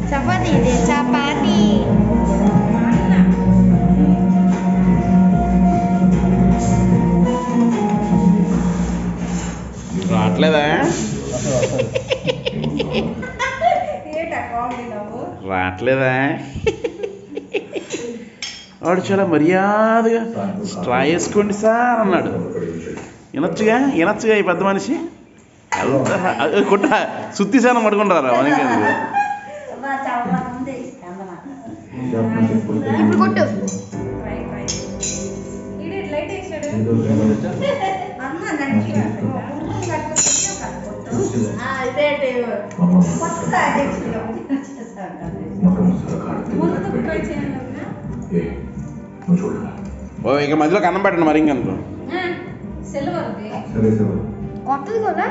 చపాతీ ఇది చపాతీ రావట్లేదా రావట్లేదా వాడు చాలా మర్యాదగా స్ట్రా వేసుకోండి సార్ అన్నాడు. వినొచ్చుగా ఈ పెద్ద మనిషి కొట్ట సుత్తిశానం పడుకుంటారా మనకి. ఇప్పుడు కొట్టు. ఇక మధ్యలో కన్నం పెట్టండి మరి ఇంకనుకో కొత్తది కూడా